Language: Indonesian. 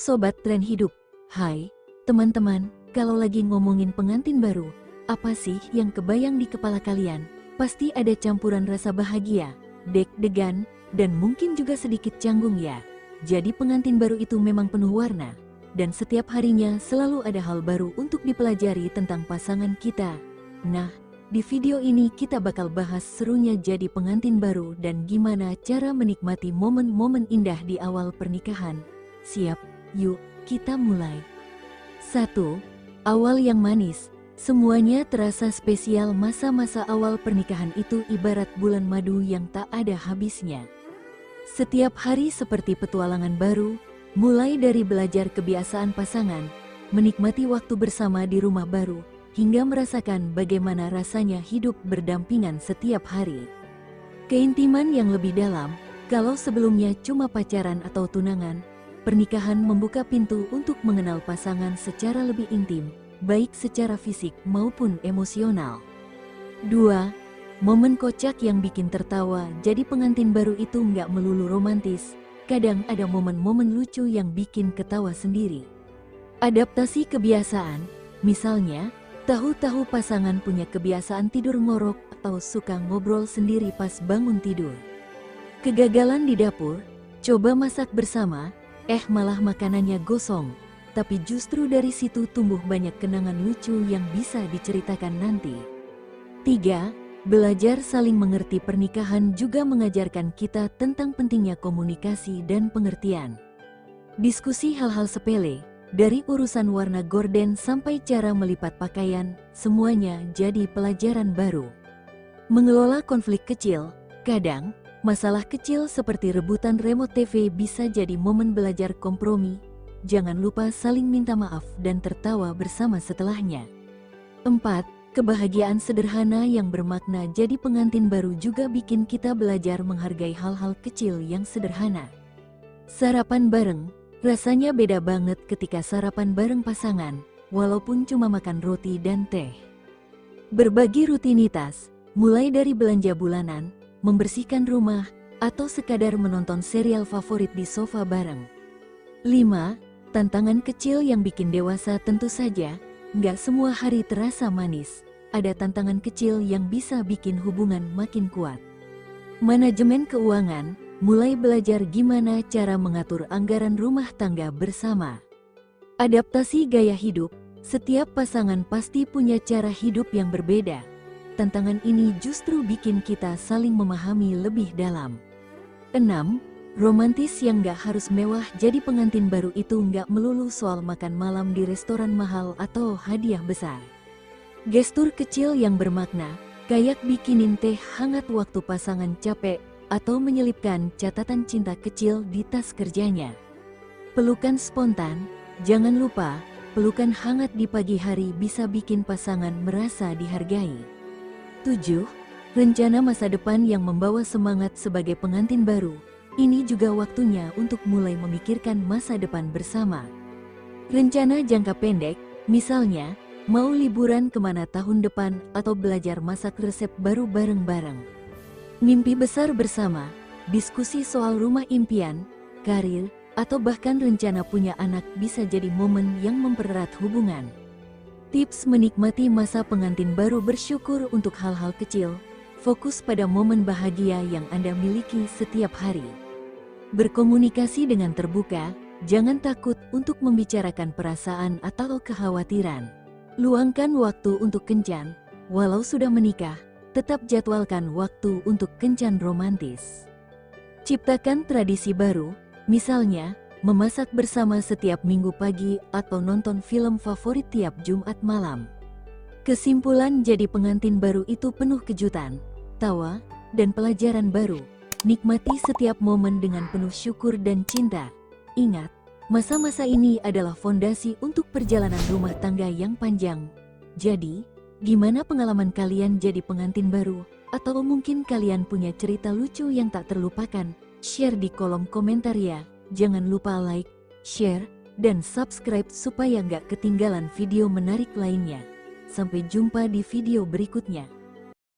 Sobat Tren Hidup. Hai, teman-teman, kalau lagi ngomongin pengantin baru, apa sih yang kebayang di kepala kalian? Pasti ada campuran rasa bahagia, deg-degan, dan mungkin juga sedikit canggung ya. Jadi pengantin baru itu memang penuh warna, dan setiap harinya selalu ada hal baru untuk dipelajari tentang pasangan kita. Nah, di video ini kita bakal bahas serunya jadi pengantin baru dan gimana cara menikmati momen-momen indah di awal pernikahan. Siap? Yuk, kita mulai. 1. Awal yang manis. Semuanya terasa spesial. Masa-masa awal pernikahan itu ibarat bulan madu yang tak ada habisnya. Setiap hari seperti petualangan baru, mulai dari belajar kebiasaan pasangan, menikmati waktu bersama di rumah baru, hingga merasakan bagaimana rasanya hidup berdampingan setiap hari. Keintiman yang lebih dalam, kalau sebelumnya cuma pacaran atau tunangan, pernikahan membuka pintu untuk mengenal pasangan secara lebih intim, baik secara fisik maupun emosional. 2. Momen kocak yang bikin tertawa. Jadi pengantin baru itu nggak melulu romantis, kadang ada momen-momen lucu yang bikin ketawa sendiri. Adaptasi kebiasaan, misalnya, tahu-tahu pasangan punya kebiasaan tidur ngorok atau suka ngobrol sendiri pas bangun tidur. Kegagalan di dapur, coba masak bersama, malah makanannya gosong, tapi justru dari situ tumbuh banyak kenangan lucu yang bisa diceritakan nanti. 3. Belajar saling mengerti. Pernikahan juga mengajarkan kita tentang pentingnya komunikasi dan pengertian. Diskusi hal-hal sepele, dari urusan warna gorden sampai cara melipat pakaian, semuanya jadi pelajaran baru. Mengelola konflik kecil, kadang masalah kecil seperti rebutan remote TV bisa jadi momen belajar kompromi. Jangan lupa saling minta maaf dan tertawa bersama setelahnya. 4. Kebahagiaan sederhana yang bermakna. Jadi pengantin baru juga bikin kita belajar menghargai hal-hal kecil yang sederhana. Sarapan bareng, rasanya beda banget ketika sarapan bareng pasangan, walaupun cuma makan roti dan teh. Berbagi rutinitas, mulai dari belanja bulanan, membersihkan rumah, atau sekadar menonton serial favorit di sofa bareng. 5. Tantangan kecil yang bikin dewasa. Tentu saja, nggak semua hari terasa manis. Ada tantangan kecil yang bisa bikin hubungan makin kuat. Manajemen keuangan, mulai belajar gimana cara mengatur anggaran rumah tangga bersama. Adaptasi gaya hidup, setiap pasangan pasti punya cara hidup yang berbeda. Tantangan ini justru bikin kita saling memahami lebih dalam. 6. Romantis yang gak harus mewah. Jadi pengantin baru itu gak melulu soal makan malam di restoran mahal atau hadiah besar. Gestur kecil yang bermakna, kayak bikinin teh hangat waktu pasangan capek, atau menyelipkan catatan cinta kecil di tas kerjanya. Pelukan spontan, jangan lupa, pelukan hangat di pagi hari bisa bikin pasangan merasa dihargai. 7. Rencana masa depan yang membawa semangat. Sebagai pengantin baru, ini juga waktunya untuk mulai memikirkan masa depan bersama. Rencana jangka pendek, misalnya, mau liburan kemana tahun depan atau belajar masak resep baru bareng-bareng. Mimpi besar bersama, diskusi soal rumah impian, karir, atau bahkan rencana punya anak bisa jadi momen yang mempererat hubungan. Tips menikmati masa pengantin baru. Bersyukur untuk hal-hal kecil, fokus pada momen bahagia yang Anda miliki setiap hari. Berkomunikasi dengan terbuka, jangan takut untuk membicarakan perasaan atau kekhawatiran. Luangkan waktu untuk kencan, walau sudah menikah, tetap jadwalkan waktu untuk kencan romantis. Ciptakan tradisi baru, misalnya, memasak bersama setiap minggu pagi atau nonton film favorit tiap Jumat malam. Kesimpulan, jadi pengantin baru itu penuh kejutan, tawa, dan pelajaran baru. Nikmati setiap momen dengan penuh syukur dan cinta. Ingat, masa-masa ini adalah fondasi untuk perjalanan rumah tangga yang panjang. Jadi, gimana pengalaman kalian jadi pengantin baru? Atau mungkin kalian punya cerita lucu yang tak terlupakan? Share di kolom komentar ya. Jangan lupa like, share, dan subscribe supaya nggak ketinggalan video menarik lainnya. Sampai jumpa di video berikutnya.